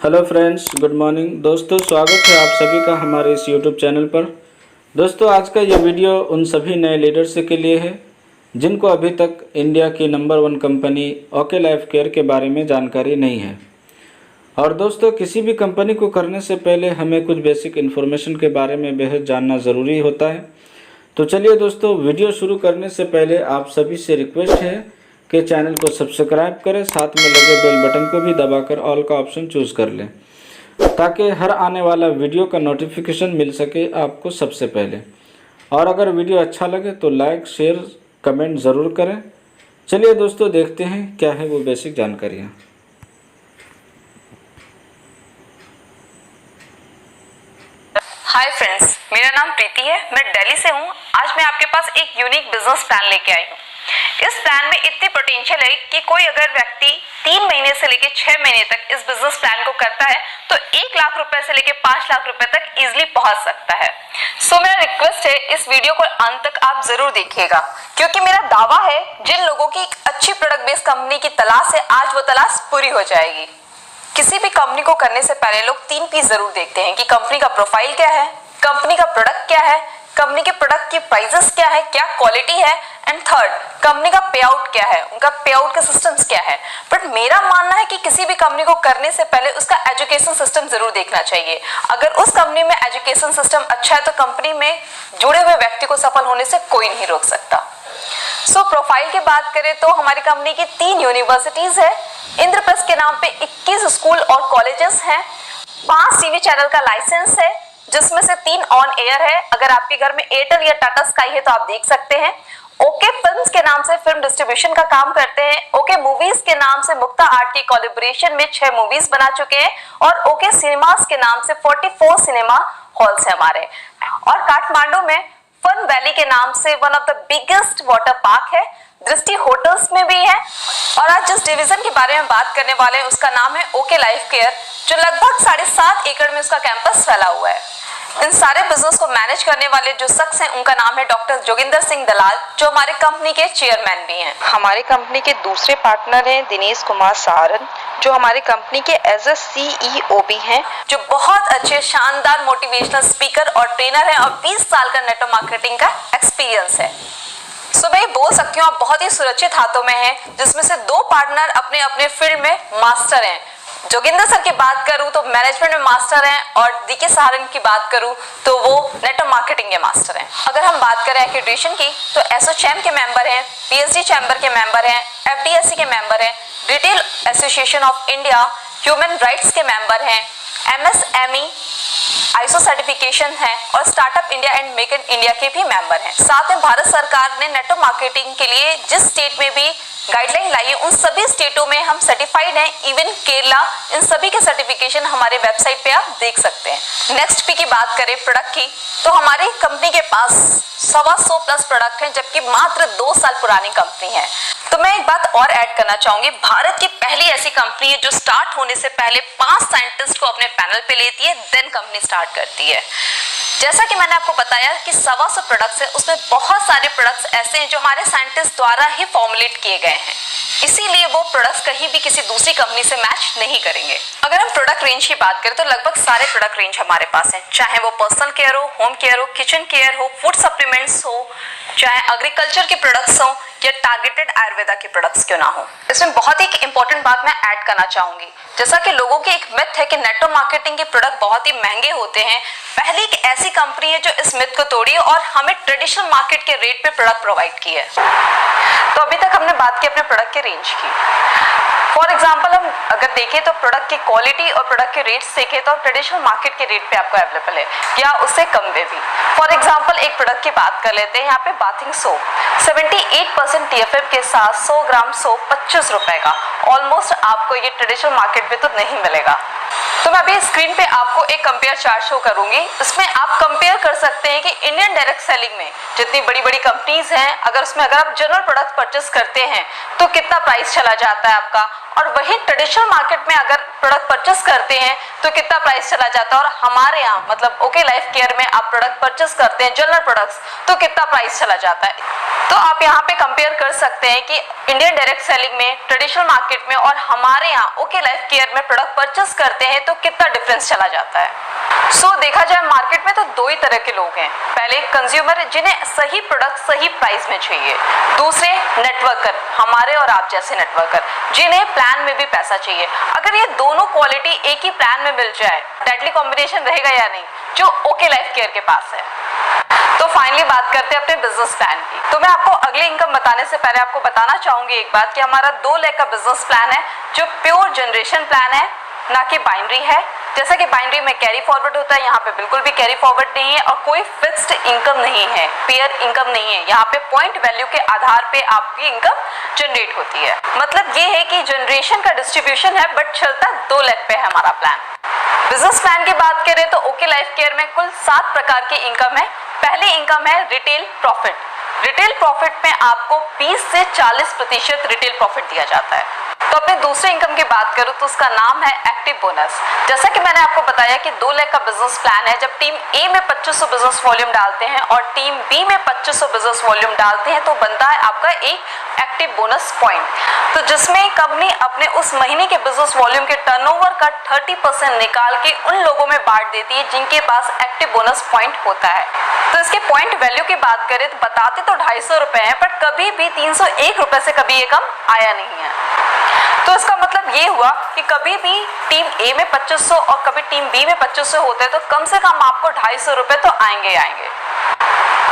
Hello friends, good morning दोस्तों। स्वागत है आप सभी का हमारे इस यूट्यूब चैनल पर। दोस्तों, आज का ये वीडियो उन सभी नए लीडर्स के लिए है जिनको अभी तक इंडिया की number 1 company okay life care के बारे में जानकारी नहीं है। और दोस्तों, किसी भी कंपनी को करने से पहले हमें कुछ बेसिक इन्फॉर्मेशन के बारे में बेहद जानना ज़रूरी होता है। तो चलिए दोस्तों, वीडियो शुरू करने से पहले आप सभी से रिक्वेस्ट है कि चैनल को सब्सक्राइब करें, साथ में लगे बेल बटन को भी दबाकर ऑल का ऑप्शन चूज़ कर लें ताकि हर आने वाला वीडियो का नोटिफिकेशन मिल सके आपको सबसे पहले। और अगर वीडियो अच्छा लगे तो लाइक, शेयर, कमेंट ज़रूर करें। चलिए दोस्तों, देखते हैं क्या है वो बेसिक जानकारियाँ। हाय फ्रेंड्स, मेरा नाम प्रीति है। मैं दिल्ली से हूँ। आज मैं आपके पास एक यूनिक बिजनेस प्लान लेके आई हूँ। इस प्लान में इतनी पोटेंशियल है कि कोई अगर व्यक्ति 3 महीने से लेकर 6 महीने तक इस बिजनेस प्लान को करता है तो 1 लाख रुपए से लेकर 5 लाख रुपए तक इजीली पहुंच सकता है। सो मेरा रिक्वेस्ट है, इस वीडियो को अंत तक आप जरूर देखिएगा, क्योंकि मेरा दावा है जिन लोगों की एक अच्छी प्रोडक्ट बेस्ड कंपनी की तलाश है, आज वो तलाश पूरी हो जाएगी। किसी भी कंपनी को करने से पहले लोग 3 पीस जरूर देखते हैं कि कंपनी का प्रोफाइल क्या है, कंपनी का प्रोडक्ट क्या है, कंपनी के प्रोडक्ट की प्राइसेस क्या है, क्या क्वालिटी है, एंड थर्ड, कंपनी का पे आउट क्या है, उनका पे आउट का सिस्टम्स क्या है। बट मेरा मानना है कि किसी भी कंपनी को करने से पहले उसका एजुकेशन सिस्टम जरूर देखना चाहिए। अगर उस कंपनी में एजुकेशन सिस्टम अच्छा है तो कंपनी में जुड़े हुए व्यक्ति को सफल होने से कोई नहीं रोक सकता। सो प्रोफाइल की बात करें तो हमारी कंपनी की 3 यूनिवर्सिटीज है। इंद्रप्रस्थ के नाम पे 21 स्कूल और कॉलेजेस हैं। 5 टीवी चैनल का लाइसेंस है, जिसमें से 3 ऑन एयर है। अगर आपके घर में एयरटेल या टाटा स्काई है तो आप देख सकते हैं। ओके फिल्म्स के नाम से फिल्म डिस्ट्रीब्यूशन का काम करते हैं। ओके मूवीज के नाम से मुक्ता आर्ट की कोलैबोरेशन में 6 मूवीज बना चुके हैं। और ओके सिनेमास के नाम से 44 सिनेमा हॉल्स है हमारे। और काठमांडू में फन वैली के नाम से one of the biggest water park है। दृष्टि होटल्स में भी है। और आज जिस डिवीजन के बारे में बात करने वाले हैं उसका नाम है ओके लाइफ केयर, जो लगभग 7.5 एकड़ में उसका कैंपस फैला हुआ है। इन सारे बिजनेस को मैनेज करने वाले जो शख्स हैं उनका नाम है डॉक्टर जोगिंदर सिंह दलाल, जो हमारे कंपनी के चेयरमैन भी हैं। हमारे कंपनी के दूसरे पार्टनर हैं दिनेश कुमार सहारन, जो हमारी कंपनी के एज ए CEO भी हैं, जो बहुत अच्छे शानदार मोटिवेशनल स्पीकर और ट्रेनर हैं और 20 साल का नेटवर्क मार्केटिंग का एक्सपीरियंस है। सो मैं बोल सकती हूँ आप बहुत ही सुरक्षित हाथों में हैं, जिसमें से 2 पार्टनर अपने अपने फील्ड में मास्टर हैं। जोगिंदर सर की बात करूं तो मैनेजमेंट में मास्टर हैं, और DK सहारन की बात करूं तो वो नेटवर्क मार्केटिंग के मास्टर हैं। अगर हम बात करें एक्रेडिटेशन की तो एसोचैम के मेंबर हैं, PSD चैम्बर के मेंबर हैं, FDSC के मेंबर हैं, retail association of India, human rights के मेंबर हैं, MSME ISO सर्टिफिकेशन है, और startup India and make in India के भी मेंबर हैं। साथ में भारत सरकार ने नेटवर्क मार्केटिंग के लिए जिस स्टेट में भी गाइडलाइन लाई है उन सभी स्टेटों में हम सर्टिफाइड हैं। इवन केरला, इन सभी के सर्टिफिकेशन हमारे वेबसाइट पे आप देख सकते हैं। नेक्स्ट पी की बात करें प्रोडक्ट की तो हमारी कंपनी के पास 125 प्लस प्रोडक्ट हैं, जबकि मात्र 2 साल पुरानी कंपनी है। तो मैं एक बात और ऐड करना चाहूंगी, भारत की पहली ऐसी कंपनी है जो स्टार्ट होने से पहले 5 साइंटिस्ट को अपने पैनल पे लेती है, देन कंपनी स्टार्ट करती है। जैसा कि मैंने आपको बताया कि 125 प्रोडक्ट्स हैं, उसमें बहुत सारे प्रोडक्ट्स ऐसे हैं जो हमारे साइंटिस्ट द्वारा ही फॉर्मुलेट किए गए हैं, इसीलिए वो प्रोडक्ट्स कहीं भी किसी दूसरी कंपनी से मैच नहीं करेंगे। अगर हम प्रोडक्ट रेंज की बात करें तो लगभग सारे प्रोडक्ट रेंज हमारे पास हैं, चाहे वो पर्सनल केयर हो, होम केयर हो, किचन केयर हो, फूड सप्लीमेंट्स हो, चाहे एग्रीकल्चर के प्रोडक्ट्स हो या टारगेटेड आयुर्वेदा के प्रोडक्ट्स क्यों ना हो। इसमें बहुत ही इंपॉर्टेंट बात मैं ऐड करना चाहूंगी, जैसा कि लोगों की एक मिथ है कि नेटवर्क मार्केटिंग के प्रोडक्ट बहुत ही महंगे होते हैं। पहली एक ऐसी कंपनी है जो इस मिथ को तोड़ी और हमें ट्रेडिशनल मार्केट के रेट पे प्रोडक्ट प्रोवाइड की है। तो अभी तक हमने बात की अपने प्रोडक्ट के रेंज की। फॉर एग्जाम्पल हम अगर देखें तो प्रोडक्ट की क्वालिटी और प्रोडक्ट के रेट्स देखें तो ट्रेडिशनल मार्केट के रेट पे आपको अवेलेबल है या उससे कम में भी। फॉर एग्जाम्पल एक प्रोडक्ट की बात कर लेते हैं, यहाँ पे बाथिंग सोप 78% TFM के साथ 100 ग्राम सोप 25 रुपए का। ऑलमोस्ट आपको ये ट्रेडिशनल मार्केट में तो नहीं मिलेगा। तो मैं अभी स्क्रीन पे आपको एक कंपेयर चार्ट शो करूंगी। इसमें आप कंपेयर कर सकते हैं कि इंडियन डायरेक्ट सेलिंग में जितनी बड़ी बड़ी कंपनीज हैं, अगर आप जनरल प्रोडक्ट परचेस करते हैं तो कितना प्राइस चला जाता है आपका, और वही ट्रेडिशनल मार्केट में अगर प्रोडक्ट परचेस करते हैं तो कितना प्राइस चला जाता है। और हमारे यहाँ मतलब ओके लाइफ केयर में आप प्रोडक्ट परचेस करते हैं जनरल प्रोडक्ट्स तो कितना प्राइस चला जाता है। तो आप यहाँ पे कंपेयर कर सकते हैं कि इंडियन डायरेक्ट सेलिंग में, ट्रेडिशनल मार्केट में और हमारे यहाँ ओके लाइफ केयर में प्रोडक्ट परचेस करते हैं तो कितना डिफरेंस चला जाता है। देखा जाए मार्केट में तो दो ही तरह के लोग हैं। पहले कंज्यूमर जिन्हें सही प्रोडक्ट सही प्राइस में चाहिए, दूसरे नेटवर्कर, हमारे और आप जैसे नेटवर्कर जिन्हें प्लान में भी पैसा चाहिए। अगर ये दोनों क्वालिटी एक ही प्लान में मिल जाए, डेडली कॉम्बिनेशन रहेगा या नहीं, जो ओके लाइफ केयर के पास है। तो फाइनली बात करते हैं अपने बिजनेस प्लान की। तो मैं आपको अगले इनकम बताने से पहले आपको बताना चाहूंगी एक बात कि हमारा 2 लाख का बिजनेस प्लान है जो प्योर जनरेशन प्लान है, ना कि बाइनरी है। जैसा कि बाइनरी में कैरी फॉरवर्ड होता है, यहाँ पे बिल्कुल भी कैरी फॉरवर्ड नहीं है और कोई फिक्स्ड इनकम नहीं है, पेयर इनकम नहीं है। यहाँ पे पॉइंट वैल्यू के आधार पे आपकी इनकम जनरेट होती है। मतलब ये है कि जनरेशन का डिस्ट्रीब्यूशन है बट चलता 2 लाख पे है हमारा प्लान। बिजनेस प्लान की बात करें तो ओके लाइफ केयर में कुल 7 प्रकार की इनकम है। पहली इनकम है रिटेल प्रॉफिट। रिटेल प्रॉफिट में आपको 20 से 40% रिटेल प्रॉफिट दिया जाता है। तो अपने दूसरे इनकम की बात करूं तो उसका नाम है एक्टिव बोनस। जैसा कि मैंने आपको बताया कि 2 लाख का बिजनेस प्लान है। जब टीम ए में 2500 बिजनेस वॉल्यूम डालते हैं और टीम बी में 2500 बिजनेस वॉल्यूम डालते हैं तो बनता है आपका एक एक्टिव बोनस पॉइंट। तो जिसमें कंपनी अपने उस महीने के बिजनेस वॉल्यूम के टर्नओवर का 30% निकाल के उन लोगों में बांट देती है जिनके पास एक्टिव बोनस पॉइंट होता है। तो इसके पॉइंट वैल्यू की बात करें तो बताते तो 250 रुपए हैं पर कभी भी 301 रुपए से कभी ये कम आया नहीं है। तो इसका मतलब ये हुआ कि कभी भी टीम ए में 2500 और कभी टीम बी में 2500 होते हैं तो कम से कम आपको 250 रुपए तो आएंगे।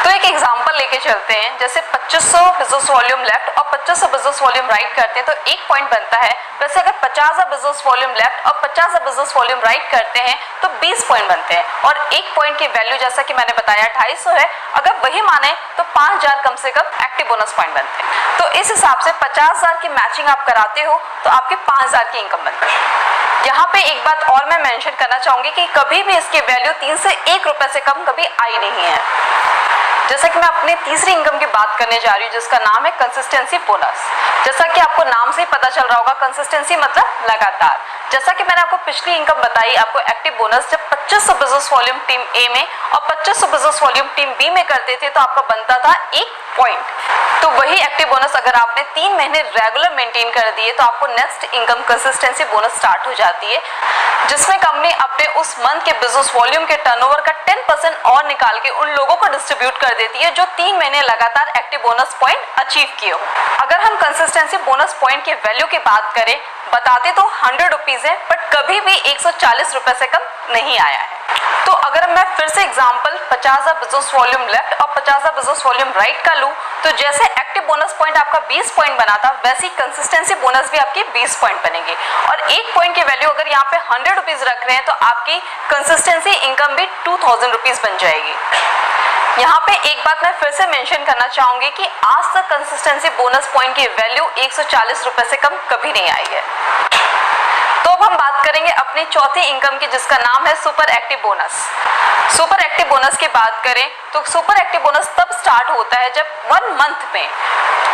तो एक एग्जांपल लेके चलते हैं। जैसे 2500 बिजनेस वॉल्यूम लेफ्ट और 2500 बिजनेस वॉल्यूम राइट करते हैं तो 1 पॉइंट बनता है। वैसे अगर 50 बिजनेस वॉल्यूम लेफ्ट और 50 बिजनेस वॉल्यूम राइट करते हैं तो 20 पॉइंट बनते हैं और 1 पॉइंट की वैल्यू जैसा कि मैंने बताया 250 है। अगर वही माने तो 5000 कम से कम एक्टिव बोनस पॉइंट बनते हैं। तो इस हिसाब से 50,000 की मैचिंग आप कराते हो तो आपके 5000 की इनकम बनती है। यहाँ पे एक बात और मैं मेंशन करना चाहूंगी कि कभी भी इसकी वैल्यू 3 से 1 रुपए से कम कभी आई नहीं है। जैसा कि मैं अपनी तीसरी इनकम की बात करने जा रही हूँ जिसका नाम है कंसिस्टेंसी बोनस। जैसा कि आपको नाम से ही पता चल रहा होगा, कंसिस्टेंसी मतलब लगातार। जैसा कि मैंने आपको पिछली इनकम बताई, आपको एक्टिव बोनस जब 2500 बिजनेस वॉल्यूम टीम ए में और 2500 बिजनेस वॉल्यूम टीम बी में करते थे तो आपका बनता था 1 पॉइंट। तो वही एक्टिव बोनस अगर आपने 3 महीने रेगुलर मेंटेन कर दिए तो आपको next income consistency bonus start हो जाती है, जिसमें कंपनी अपने उस मंथ के बिजनेस वॉल्यूम के टर्नओवर का 10% और निकाल के उन लोगों को डिस्ट्रीब्यूट कर देती है जो 3 महीने लगातार एक्टिव बोनस पॉइंट अचीव किए हो। अगर हम कंसिस्टेंसी बोनस पॉइंट की वैल्यू की बात करें, बताते तो 100 रुपीज है बट कभी भी 140 रुपए से कम नहीं आया है। तो अगर मैं फिर से एग्जांपल 50 बिजनेस वॉल्यूम लेफ्ट और 50 बिजनेस वॉल्यूम राइट का लूं तो जैसे एक्टिव बोनस पॉइंट आपका 20 पॉइंट बना था वैसी कंसिस्टेंसी बोनस भी आपकी 20 पॉइंट बनेगी और 1 पॉइंट की वैल्यू अगर यहाँ पे 100 रुपीज रख रहे हैं तो आपकी कंसिस्टेंसी इनकम भी 2000 रुपीज बन जाएगी। यहाँ पे एक बात मैं फिर से मेंशन करना चाहूंगी कि आज तक कंसिस्टेंसी बोनस पॉइंट की वैल्यू 140 रुपए से कम कभी नहीं आई है। तो अब हम बात करेंगे अपनी चौथी इनकम की जिसका नाम है super active bonus. Super active bonus की बात करें तो सुपर एक्टिव बोनस तब स्टार्ट होता है जब 1 मंथ में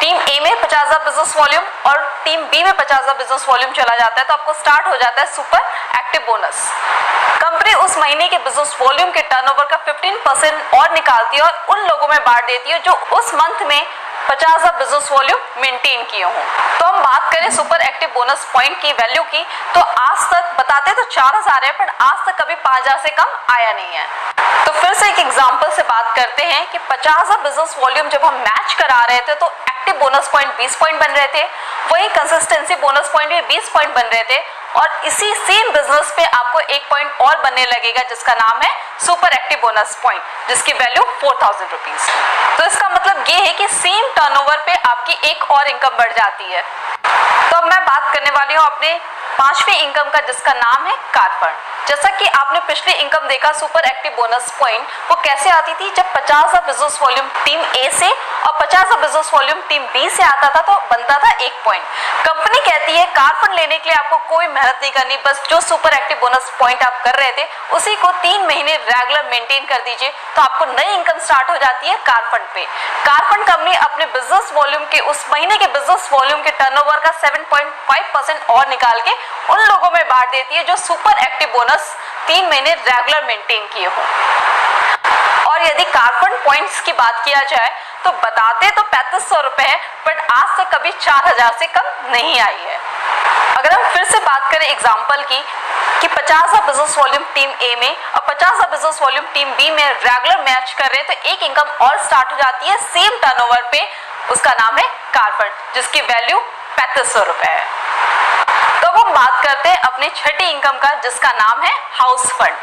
टीम ए में 50 बिजनेस वॉल्यूम और टीम बी में 50 बिजनेस वॉल्यूम चला जाता है तो आपको स्टार्ट हो जाता है सुपर एक्टिव बोनस। कंपनी उस महीने के बिजनेस वॉल्यूम के टर्नओवर का 15% और निकालती है और उन लोगों में बांट देती है जो उस मंथ में 50 बिजनेस वॉल्यूम मेंटेन किए हों। तो हम बात करें सुपर एक्टिव बोनस पॉइंट की वैल्यू की तो आज तक बताते तो 4000 है पर आज तक कभी 5000 से कम आया नहीं है। तो फिर से एक एग्जांपल से बात करते हैं कि 50 बिजनेस वॉल्यूम जब हम मैच करा रहे थे तो एक्टिव बोनस पॉइंट 20 पॉइंट बन रहे थे, वही कंसिस्टेंसी बोनस पॉइंट भी 20 पॉइंट बन रहे थे और इसी सेम बिजनेस पे आपको 1 पॉइंट और बनने लगेगा जिसका नाम है सुपर एक्टिव बोनस पॉइंट जिसकी वैल्यू 4000 रुपीज। तो इसका मतलब ये है कि सेम टर्नओवर पे आपकी एक और इनकम बढ़ जाती है। तो अब मैं बात करने वाली हूँ अपने 5वीं इनकम का जिसका नाम है कार्पण। जैसा कि आपने पिछली इनकम देखा सुपर एक्टिव बोनस पॉइंट वो कैसे आती थी जब 50 बिजनेस वॉल्यूम टीम ए से और 50 बिजनेस वॉल्यूम टीम बी से आता था तो बनता था 1 पॉइंट। कंपनी कहती है कार्पण लेने के लिए आपको कोई मेहनत नहीं करनी, बस जो सुपर एक्टिव बोनस पॉइंट आप कर रहे थे उसी को 3 महीने रेगुलर मेंटेन कर दीजिए तो आपको नई इनकम स्टार्ट हो जाती है कार्पण पे। कार्पण कंपनी अपने बिजनेस वॉल्यूम के उस महीने के बिजनेस वॉल्यूम के टर्नओवर का 7.5% और निकाल के उन लोगों में बांट देती है जो सुपर एक्टिव बोनस 3 महीने रेगुलर मेंटेन किए हो। और यदि कार्पण पॉइंट्स की बात किया जाए तो बताते तो 3500 रुपए है, बट आज तक कभी 4000 से कम नहीं आई है। अगर हम फिर से बात करें एग्जाम्पल की कि 50 बिजनेस वॉल्यूम टीम ए में और 50 बिजनेस वॉल्यूम टीम बी में रेगुलर मैच कर रहे हैं, तो एक इनकम और स्टार्ट हो जाती है सेम टर्नओवर पे, उसका नाम है कार फंड, जिसकी वैल्यू 3500 रुपए है। तो अब हम बात करते हैं अपने छठी इनकम का, जिसका नाम है हाउस फंड।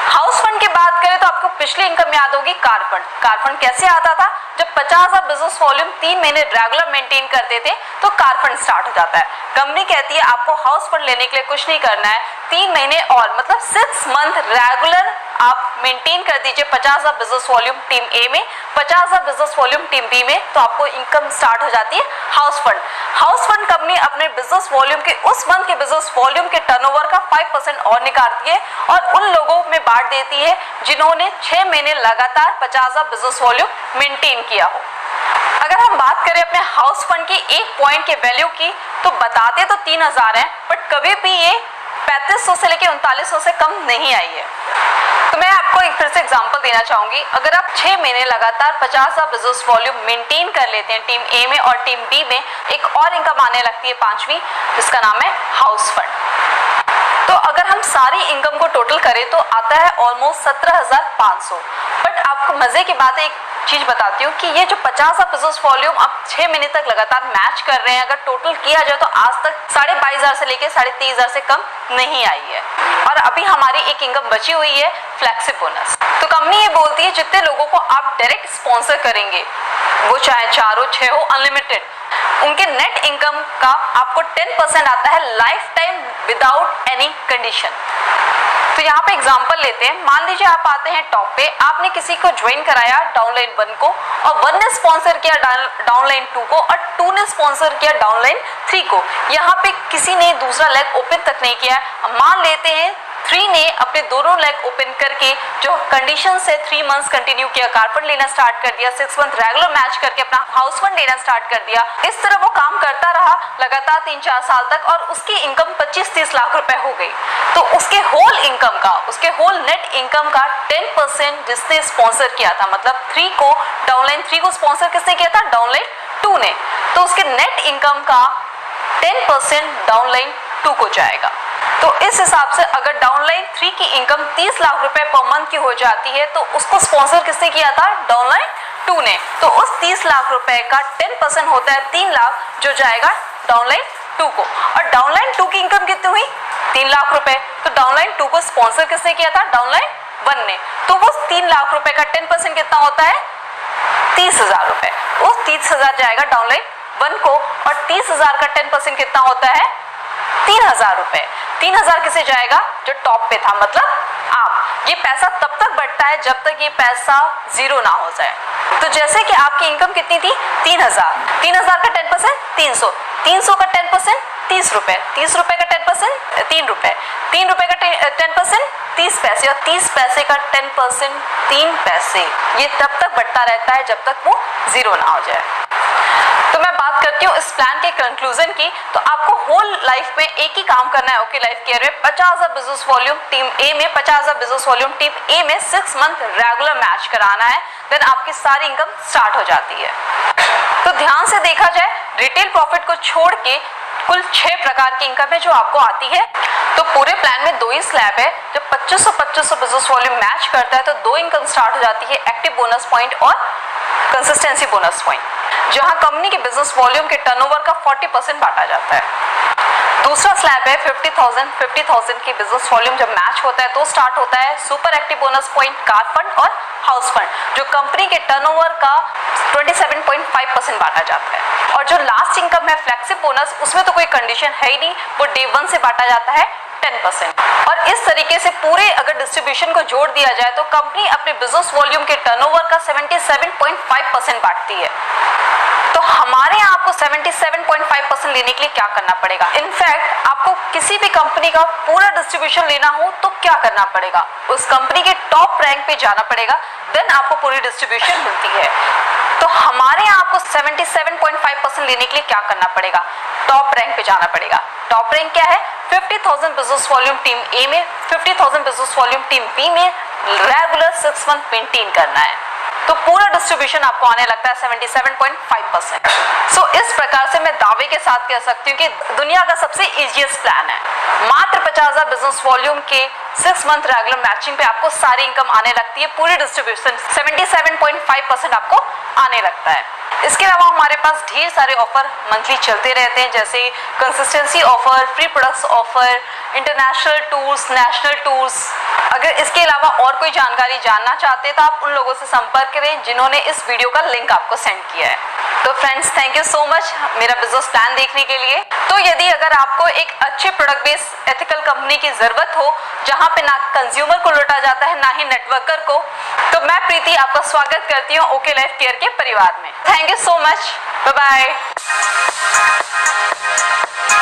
हाउस फंड की बात करें तो आपको पिछली इनकम याद होगी कार फंड। कार फंड कैसे आता था? जब 50 बिजनेस वॉल्यूम 3 महीने रेगुलर मेंटेन करते थे तो कार फंड स्टार्ट हो जाता है। कंपनी कहती है आपको हाउस फंड लेने के लिए कुछ नहीं करना है, 3 महीने और मतलब 6 मंथ रेगुलर आप मेंटेन कर दीजिए 50 बिजनेस वॉल्यूम टीम ए में, 50 बिजनेस वॉल्यूम टीम बी में, तो आपको इनकम स्टार्ट हो जाती है house fund. House fund company अपने बिजनेस वॉल्यूम के उस मंथ के बिजनेस वॉल्यूम के टर्नओवर का 5% और निकालती है और उन लोगों में बांट देती है जिन्होंने 6 महीने लगातार 50 बिजनेस वॉल्यूम मेंटेन किया हो। अगर हम बात करें अपने हाउस फंड की एक पॉइंट के वैल्यू की, तो बताते तो 3000 है, बट कभी भी ये 3500 से लेकर 3900 से कम नहीं आई है। तो मैं आपको एक फिर से एग्जांपल देना चाहूंगी। अगर आप 6 महीने लगातार 50 बिजनेस वॉल्यूम मेंटेन कर लेते हैं टीम ए में और टीम बी में, एक और इनकम आने लगती है 5वीं, जिसका नाम है हाउस फंड। तो अगर हम सारी इनकम को टोटल करें तो आता है ऑलमोस्ट 17,500। बट आपको मजे की बात है, एक चीज बताती हूँ कि ये जो 50 बिजनेस वॉल्यूम आप 6 महीने तक लगातार मैच कर रहे हैं, अगर टोटल किया जाए तो आज तक 22,500 से लेके 23,500 से कम नहीं आई है। और अभी हमारी एक इनकम बची हुई है फ्लेक्सी बोनस। तो कंपनी ये बोलती है जितने लोगों को आप डायरेक्ट स्पॉन्सर करेंगे, वो चाहे 4 हो 6 हो अनलिमिटेड, उनके नेट इनकम का आपको 10% आता है life time without any condition. तो यहाँ पे एग्जांपल लेते हैं। मान लीजिए आप आते हैं टॉप पे, आपने किसी को ज्वाइन कराया डाउनलाइन 1 को, और 1 ने स्पॉन्सर किया डाउनलाइन 2 को, और 2 ने स्पॉन्सर किया डाउनलाइन 3 को। यहाँ पे किसी ने दूसरा लेग ओपन तक नहीं किया। मान लेते हैं 3 ने अपने दोनों लेग ओपन करके जो कंडीशन से 3 मंथ्स कंटिन्यू किया, कार फंड लेना स्टार्ट कर दिया, 6 मंथ रेगुलर मैच करके अपना हाउस फंड लेना स्टार्ट कर दिया। इस तरह वो काम करता रहा लगातार 3-4 साल तक, और उसकी इनकम 25-30 लाख रुपए हो गई। तो उसके होल इनकम का, उसके होल नेट इनकम का 10% जिसने स्पॉन्सर किया था, मतलब 3 को डाउनलाइन 3 को स्पॉन्सर किसने किया था? डाउनलाइन 2 ने। तो उसके नेट इनकम का 10% डाउनलाइन 2 को जाएगा। तो इस हिसाब से अगर डाउनलाइन 3 की इनकम 30 लाख रुपए पर मंथ की हो जाती है, तो उसको स्पॉन्सर किसने किया था? डाउनलाइन 2 ने। तो उस 30 लाख रुपए का 10% होता है 3 लाख, जो जाएगा डाउनलाइन 2 को। और डाउनलाइन 2 की इनकम कितनी हुई? 3 लाख रुपए। तो डाउनलाइन 2 को स्पॉन्सर किसने किया था? डाउनलाइन 1 ने। तो वो 3 लाख रुपए का 10% कितना होता है? 30,000 रुपए। वो 30,000 जाएगा डाउनलाइन 1 को, और 30,000 का 10% कितना होता है? 3,000 रुपए। 3,000 किसे जाएगा? जो टॉप पे था, मतलब आप। ये पैसा तब तक बढ़ता है जब तक ये पैसा 0 ना हो जाए। तो जैसे कि आपकी इनकम कितनी थी? 3,000। 3,000 का 10% 300। 300 का 10% 30 रुपए। 30 रुपए का 10% 3 रुपए। 3 रुपए का 10% 30 पैसे, और 30 पैसे का 10% 3 पैसे। ये तब तक बढ़ता रहता है जब तक वो 0 ना हो जाए। तो मैं बात करती हूँ इस प्लान के कंक्लूजन की। तो आपको होल लाइफ में एक ही काम करना है ओके लाइफ केयर में। 50 बिजनेस वॉल्यूम टीम ए में, 50 बिजनेस वॉल्यूम टीम ए में 6 मंथ रेगुलर मैच कराना है, देन आपकी सारी इनकम स्टार्ट हो जाती है। तो ध्यान से देखा जाए, रिटेल प्रॉफिट को छोड़ के कुल 6 प्रकार की इनकम है जो आपको आती है। तो पूरे प्लान में 2 ही स्लैब है। जब 2500 बिजनेस वॉल्यूम मैच करता है तो 2 इनकम स्टार्ट हो जाती है, एक्टिव बोनस पॉइंट और कंसिस्टेंसी बोनस पॉइंट, जहां कंपनी के बिजनेस वॉल्यूम के टर्नओवर का 40% बांटा जाता है। दूसरा स्लैब है 50,000 की बिजनेस वॉल्यूम जब मैच होता है तो स्टार्ट होता है super active bonus point, car fund और हाउस फंड, जो कंपनी के टर्नओवर का 27.5% बांटा जाता है। और जो लास्ट इनकम है फ्लेक्सिब बोनस, उसमें तो कोई कंडीशन है ही नहीं, वो डे 1 से बांटा जाता है 10%। और इस तरीके से पूरे अगर डिस्ट्रीब्यूशन को जोड़ दिया जाए तो कंपनी अपने बिजनेस वॉल्यूम के टर्नओवर का 77.5% बांटती है। तो हमारे यहाँ आपको 77.5% लेने के लिए क्या करना पड़ेगा? इनफैक्ट आपको किसी भी कंपनी का पूरा डिस्ट्रीब्यूशन लेना हो तो क्या करना पड़ेगा? उस कंपनी के टॉप रैंक पे जाना पड़ेगा, देन आपको पूरी डिस्ट्रीब्यूशन मिलती है। तो हमारे यहाँ आपको 77.5% लेने के लिए क्या करना पड़ेगा? टॉप रैंक पे जाना पड़ेगा। टॉप रैंक क्या है? 50,000 बिजनेस वॉल्यूम टीम ए में, 50,000 बिजनेस वॉल्यूम टीम बी में रेगुलर 6 मंथ मेंटेन करना है। तो पूरा डिस्ट्रीब्यूशन आपको आने लगता है 77.5%। सो इस प्रकार से मैं दावे के साथ कह सकती हूँ कि दुनिया का सबसे इजीएस्ट प्लान है। मात्र 50,000 बिजनेस वॉल्यूम के 6 मंथ रेगुलर मैचिंग पे आपको सारी इनकम आने लगती है, पूरी डिस्ट्रीब्यूशन 77.5% आपको आने लगता है। इसके अलावा हमारे पास ढेर सारे ऑफर मंथली चलते रहते हैं, जैसे consistency offer, free products offer, international tours, national tours. अगर इसके अलावा और कोई जानकारी जानना चाहते हैं तो आप उन लोगों से संपर्क करें जिन्होंने इस वीडियो का लिंक आपको सेंड किया है। तो friends, thank you so much मेरा बिजनेस प्लान देखने के लिए। तो यदि अगर आपको एक अच्छे प्रोडक्ट बेस्ड एथिकल कंपनी की जरूरत हो जहां पे ना कंज्यूमर को लूटा जाता है ना ही नेटवर्कर को, तो मैं प्रीति आपका स्वागत करती हूँ ओके लाइफ केयर के परिवार में। Thank you so much, bye bye.